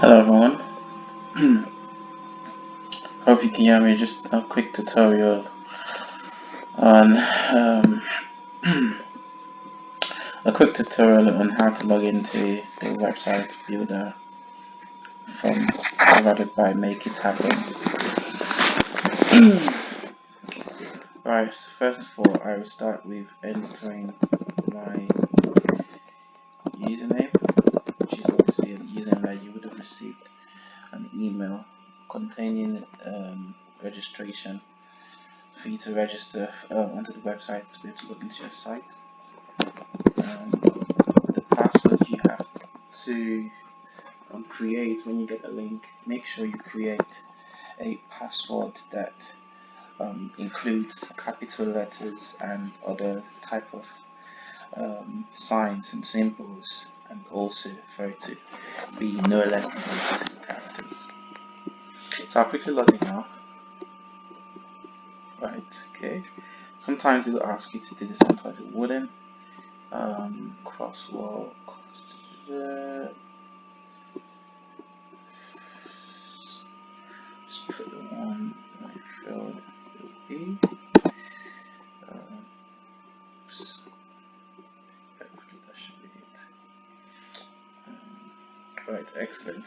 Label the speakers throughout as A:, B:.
A: Hello everyone. Hope you can hear me. Just a quick tutorial on how to log into the website builder from provided by Make It Happen. Right. So first of all, I will start with entering my username, which is obviously a username that you would have received an email containing registration for you to register onto the website to be able to log into your site. The password you have to create when you get a link, make sure you create a password that includes capital letters and other type of signs and symbols, and also for it to be no less than 82 characters. So I'll quickly log in now. Right, okay. Sometimes it will ask you to do this, sometimes it wouldn't. Crosswalk. Just put the one I feel it will be. Hopefully that should be it. Right, excellent.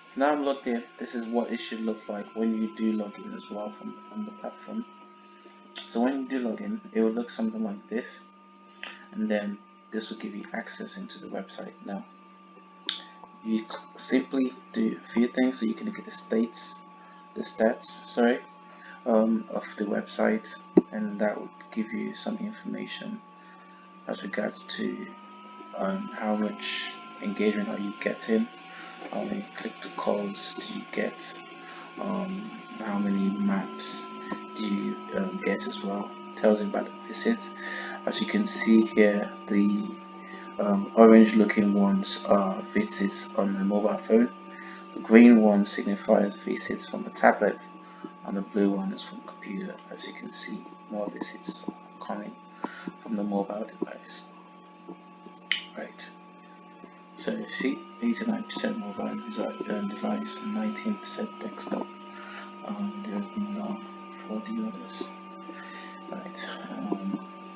A: So now I'm logged in. This is what it should look like when you do log in as well from the platform. So when you do log in, it will look something like this, and then this will give you access into the website. Now you simply do a few things. So you can look at the stats of the website, and that would give you some information as regards to how much engagement are you getting, how many click to calls do you get, how many maps do you get as well. It tells you about the visits. As you can see here, the orange looking ones are visits on the mobile phone, the green one signifies visits from the tablet, and the blue one is from computer. As you can see, more visits coming from the mobile device. Right. So you see 89% mobile device and 19% desktop. There's none for the others. Right.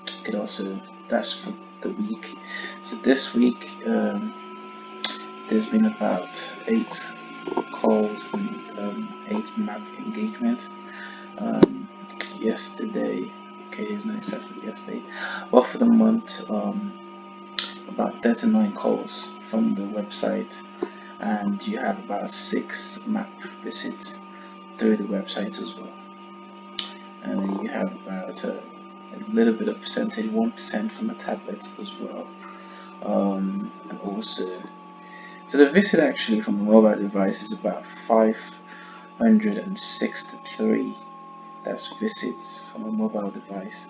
A: You could also, that's for the week. So this week there's been about 8 calls and 8 map engagement. Yesterday, okay, it's not exactly yesterday, but for the month, about 39 calls from the website, and you have about 6 map visits through the website as well. And then you have about a little bit of percentage, 1% from the tablet as well. And also, so the visit actually from the mobile device is about 563. That's visits from a mobile device.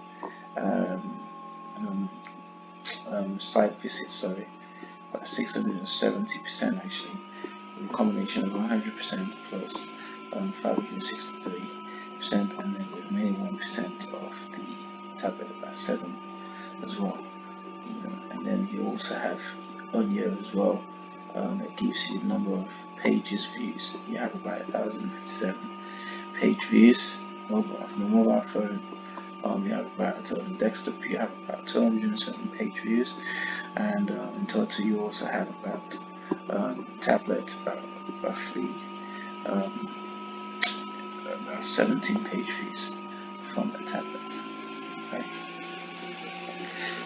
A: Site visits, sorry, about 670% actually, a combination of 100% plus 563%, and then the remaining 1% of the tablet, about 7 as well. And then you also have audio as well. That gives you the number of pages views. You have about 1,057 page views from the mobile phone. You have about on desktop you have about 207 page views, and in total you also have about tablet about roughly about 17 page views from the tablet. Right.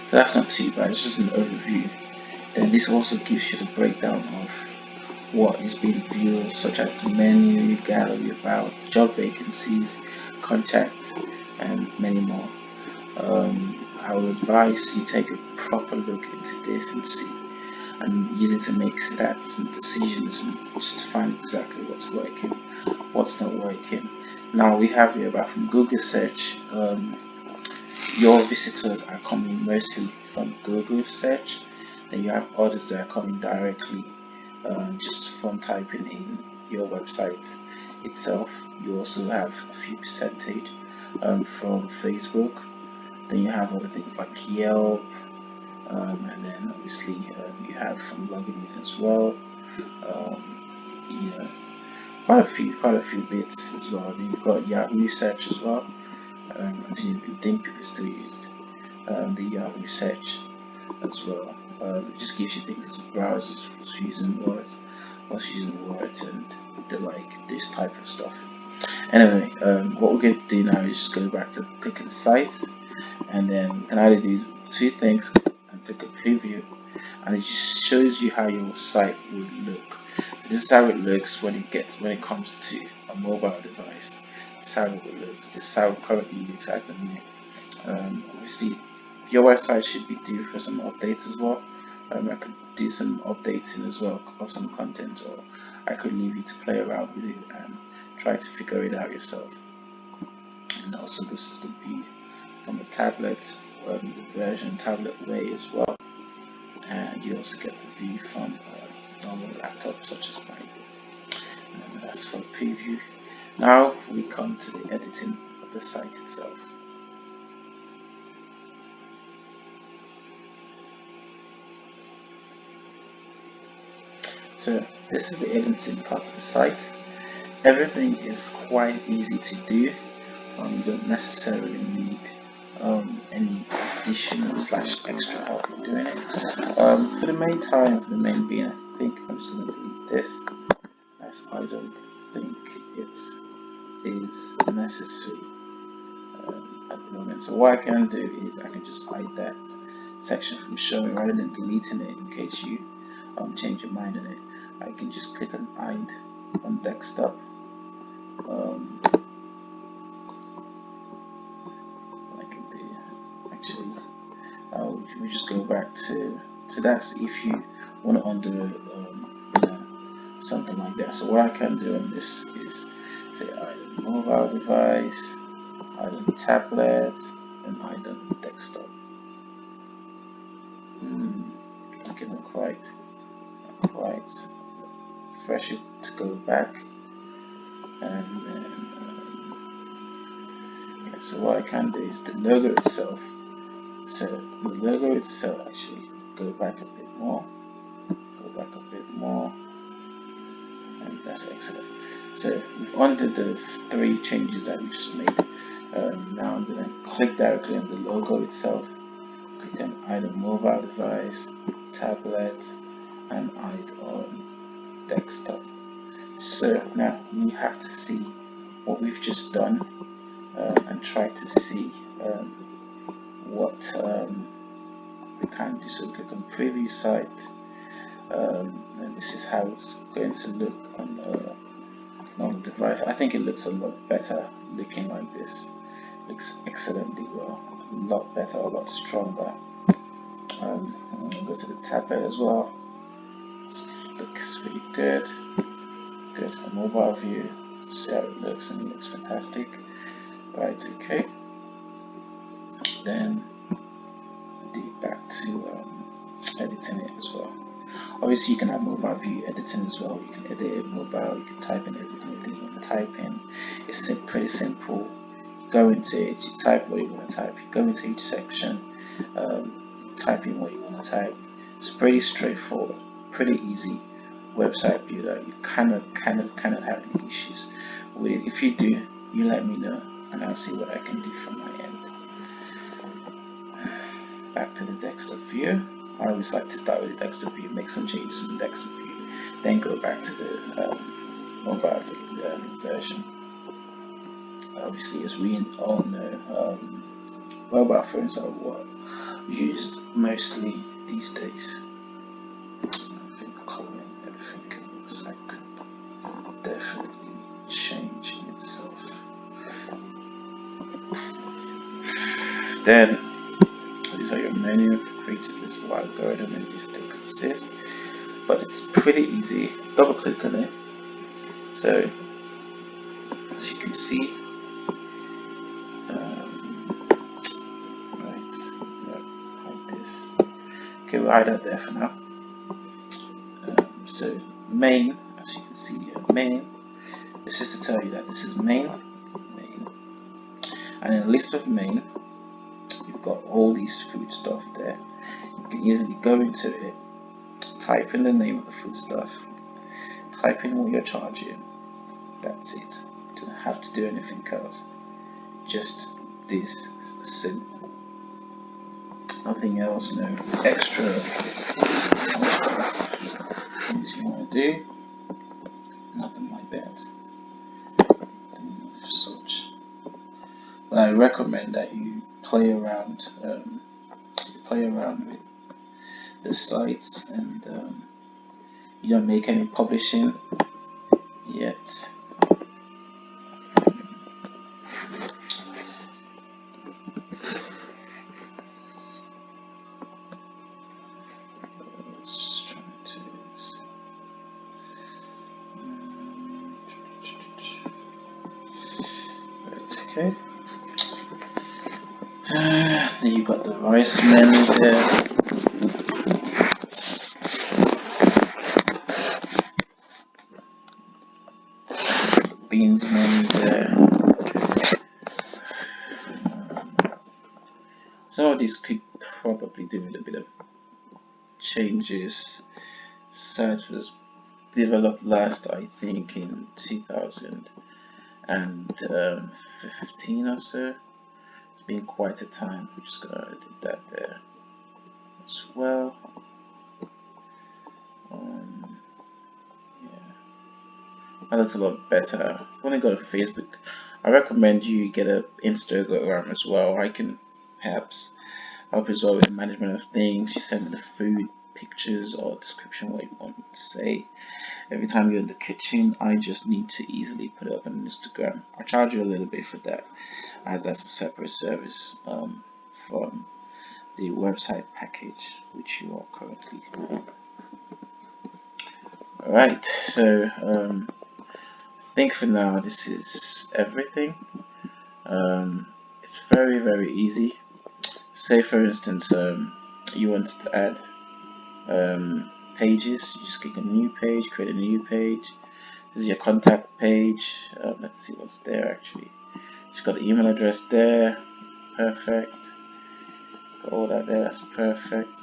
A: So that's not too bad. It's just an overview. Then this also gives you the breakdown of what is being viewed, such as the menu, gallery, about, job vacancies, contacts, and many more. I would advise you take a proper look into this and see, and use it to make stats and decisions, and just to find exactly what's working, what's not working. Now we have here about from Google search. Your visitors are coming mostly from Google search. Then you have others that are coming directly just from typing in your website itself. You also have a few percentage from Facebook. Then you have other things like Yelp, and then obviously you have from logging in as well. you know, quite a few bits as well. Then you've got Yahoo search as well. I think people still used the Yahoo search as well. It just gives you things as browsers, what's using words and the like, this type of stuff. Anyway, what we're going to do now is just go back to clicking sites, and then you can either do two things and click a preview, and it just shows you how your site would look. So this is how it looks when it comes to a mobile device. This is how it will look. This is how it currently looks at the minute. Obviously, your website should be due for some updates as well. I could do some updating as well of some content, or I could leave you to play around with it and try to figure it out yourself. And also, this is the view from a tablet, the version tablet way as well. And you also get the view from a normal laptop such as mine. And that's for preview. Now we come to the editing of the site itself. So this is the editing part of the site. Everything is quite easy to do. You don't necessarily need any additional / extra help in doing it. For the main time, for the main being, I think I'm just going to delete this, as I don't think it is necessary at the moment. So what I can do is I can just hide that section from showing rather than deleting it in case you change your mind on it. I can just click on hide on desktop. We just go back to that if you want to undo something like that. So what I can do on this is say item mobile device, item tablet, and item desktop. Okay, not quite fresh it to go back, and then so what I can do is the logo itself. So the logo itself, actually go back a bit more, and that's excellent. So we've undid the 3 changes that we just made. Now I'm going to click directly on the logo itself, click on item mobile device, tablet, and item desktop. So now we have to see what we've just done and try to see what we can do. So click on preview site, and this is how it's going to look on a normal device. I think it looks a lot better looking like this. Looks excellently well, a lot better, a lot stronger. I'm going to go to the tablet as well. It looks really good. Go to the mobile view, see how it looks, and it looks fantastic. Right, okay. Then back to editing it as well. Obviously, you can have mobile view editing as well. You can edit it mobile. You can type in everything you want to type in. It's pretty simple. You go into it, you type what you want to type. You go into each section, type in what you want to type. It's pretty straightforward, pretty easy website builder. You cannot have any issues with it. If you do, you let me know, and I'll see what I can do from my end. Back to the desktop view. I always like to start with the desktop view, make some changes in the desktop view, then go back to the mobile version. Obviously, as we all know, mobile phones are what used mostly these days. I think coloring, everything looks like definitely changing itself. Then these are your menu. Created this algorithm and this they consist, but it's pretty easy. Double click on it. So as you can see, like this. Okay, we'll hide that there for now. So main, as you can see here, main. This is to tell you that this is main, and in the list of main, you've got all these food stuff there. You can easily go into it, type in the name of the food stuff, type in what you're charging. That's it. You don't have to do anything else. Just this simple. Nothing else, no extra things you want to do. Nothing like that. Nothing of such. But I recommend that you play around with the sites, and you don't make any publishing yet. Just trying to. Right, okay. Then you got the rice menu there. Beans menu there. Some of these could probably do with a bit of changes. Site was developed last, I think, in 2015 or so. It's been quite a time. I'm just gonna edit that there as well. Yeah, that looks a lot better. I've only got a Facebook. I recommend you get an Instagram as well. I can perhaps help as well with the management of things. You send me the food pictures or description, what you want me to say. Every time you're in the kitchen, I just need to easily put it up on Instagram. I charge you a little bit for that, as that's a separate service from the website package which you are currently. Alright, so I think for now this is everything. It's very easy. Say for instance you wanted to add pages. You just click a new page, create a new page. This is your contact page. Let's see what's there actually. You've got the email address there. Perfect. Got all that there. That's perfect.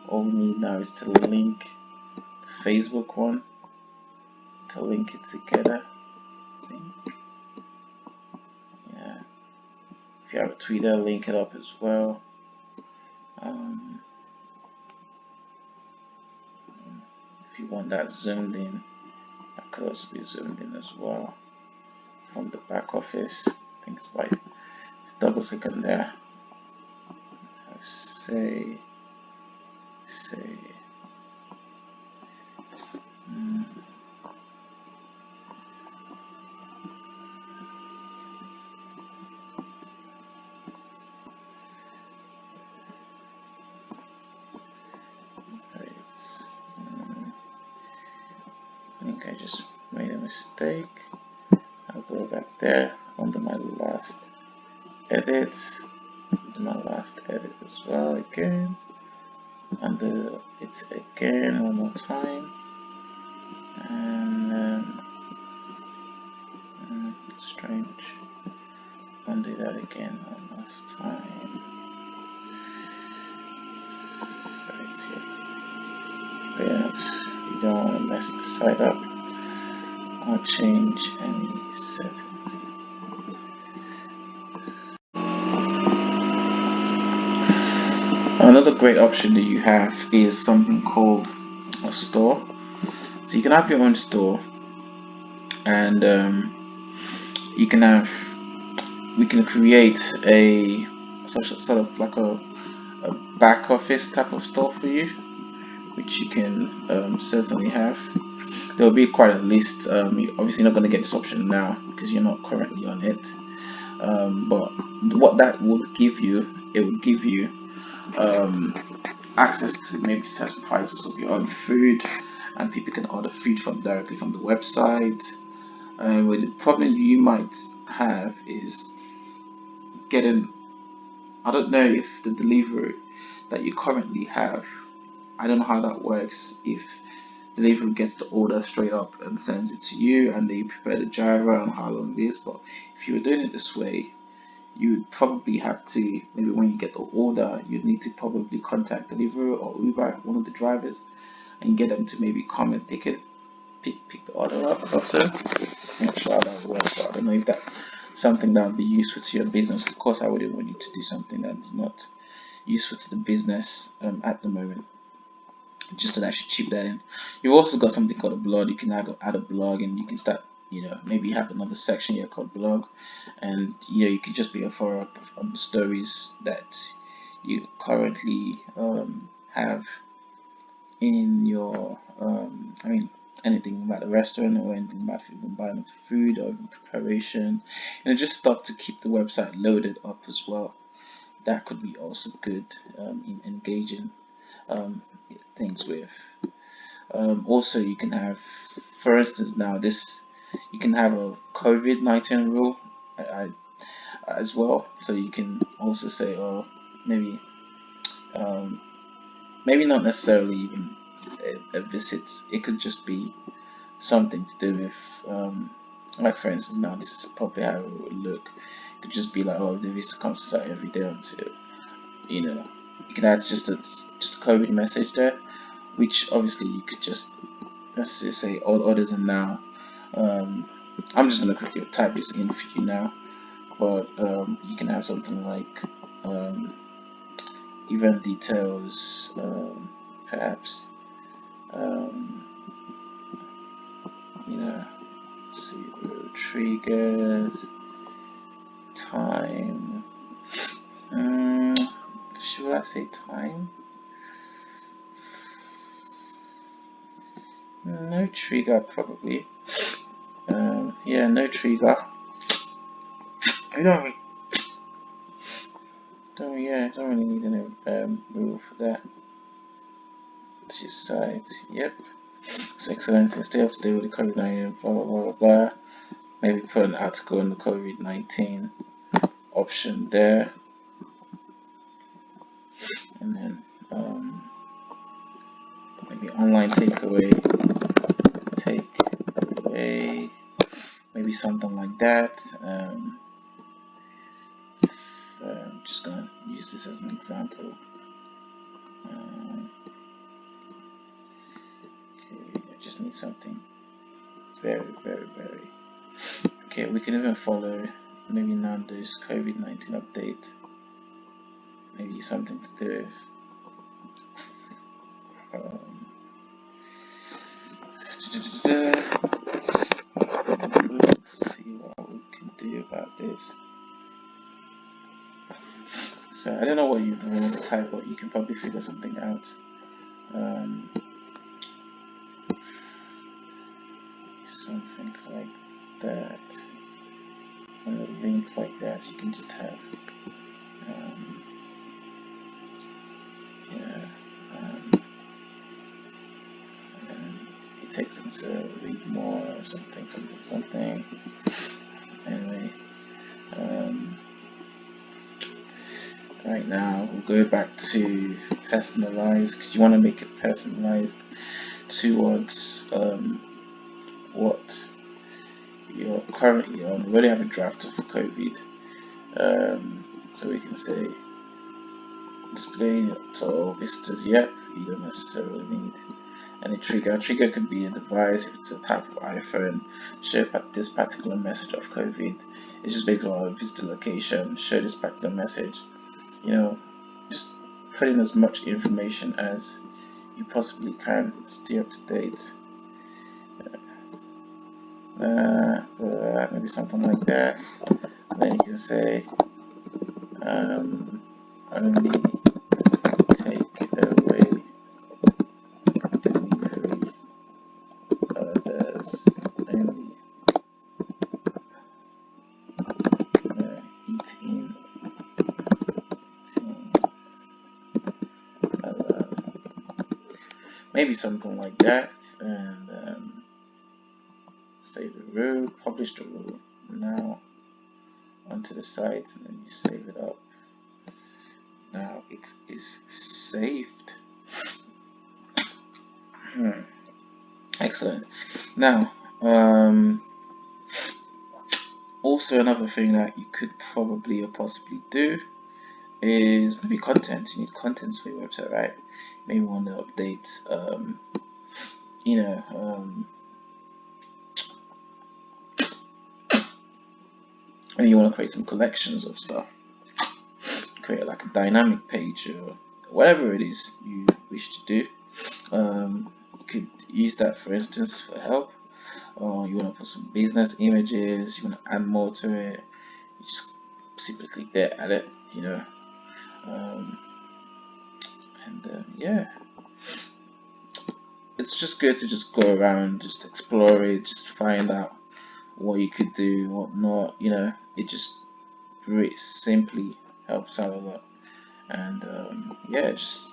A: All we need now is to link the Facebook one, to link it together. Yeah. If you have a Twitter, link it up as well. If you want that zoomed in, that could also be zoomed in as well from the back office. I think it's by double click on there. Say I think I just made a mistake. I'll go back there under my last edit, as well again, under it again one more time, and strange, undo that again one last time. Right here. Brilliant. You don't want to mess the site up or change any settings. Another great option that you have is something called a store. So you can have your own store, and we can create a sort of like a back office type of store for you, which you can certainly have. There will be quite a list. You're obviously not going to get this option now because you're not currently on it. But what that will give you, it will give you access to maybe certain prices of your own food, and people can order food directly from the website. But the problem you might have is getting, I don't know if the delivery that you currently have, I don't know how that works, if delivery gets the order straight up and sends it to you and they prepare the driver and how long it is. But if you were doing it this way, you would probably have to, maybe when you get the order, you'd need to probably contact Deliveroo or Uber, one of the drivers, and get them to maybe come and pick it pick the order up also. I'm not sure how that works, but I don't know if that's something that would be useful to your business. Of course, I wouldn't want you to do something that is not useful to the business at the moment. Just to actually chip that in. You've also got something called a blog. You can add a blog, and you can start, maybe have another section here called blog, and you could just be a follow up on the stories that you currently have in your anything about the restaurant, or anything about even buying food or even preparation, just stuff to keep the website loaded up as well. That could be also good in engaging things with. Also, you can have, for instance, now this, you can have a COVID-19 rule as well. So you can also say, oh, maybe um, maybe not necessarily even a visit. It could just be something to do with, like for instance, now this is probably how it would look. It could just be like, oh, the visitor comes to site every day until, you can add just a COVID message there, which obviously you could just, let's just say all orders are now. I'm just gonna quickly type this in for you now, but you can have something like event details, perhaps, um, you know, see triggers, time. Should I say time? No trigger probably. Yeah, no trigger. I don't really need any rule for that. To your site. Yep. It's excellent. So stay up to date with the COVID-19, blah blah blah blah. Maybe put an article on the COVID-19 option there, and then maybe online takeaway, maybe something like that. I'm just gonna use this as an example. Okay, I just need something very, very, very. Okay, we can even follow maybe Nando's COVID-19 update. Maybe something to do with. Let's see what we can do about this. So I don't know what you want to type, but you can probably figure something out. Something like that, and a link like that. You can just have, and it takes them to read more or something. Anyway, right now we'll go back to personalized, because you want to make it personalized towards what you're currently on. We already have a draft of COVID, so we can say display to all visitors. Yep, you don't necessarily need any trigger. A trigger could be a device. If it's a type of iPhone, show this particular message of COVID. It's just based on a visitor location. Show this particular message. Just put in as much information as you possibly can. Stay up to date. Maybe something like that. And then you can say only take away delivery orders, only eat in teams allowed. Maybe something like that, and save the rule, publish the rule now onto the site, and then you save it up. Now it is saved. Excellent. Now, also another thing that you could probably or possibly do is maybe content. You need content for your website, right? Maybe want to update, and you want to create some collections of stuff, create like a dynamic page or whatever it is you wish to do. You could use that, for instance, for help, or you want to put some business images, you want to add more to it. You just simply click there, add it, um, and yeah, it's just good to just go around, just explore it, just find out what you could do, what not. It just really simply helps out a lot. And yeah, just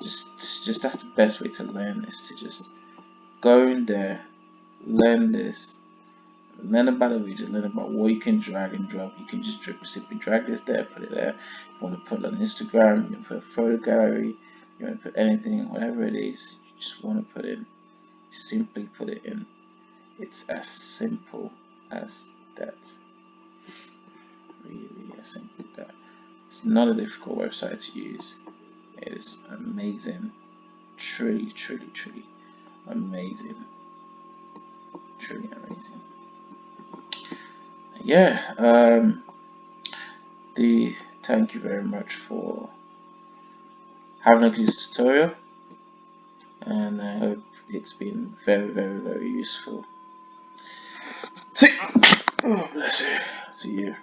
A: that's the best way to learn, is to just go in there, learn this, learn about the region, learn about what you can drag and drop. You can just simply drag this there, put it there. You want to put it on Instagram, you want to put a photo gallery, you want to put anything, whatever it is, you just want to put in, simply put it in. It's as simple as that. Really, really as simple as that. It's not a difficult website to use. It is amazing. Truly, truly, truly amazing. Truly amazing. Yeah, thank you very much for having a look at this tutorial, and I hope it's been very, very, very useful. See, oh, bless you. See you.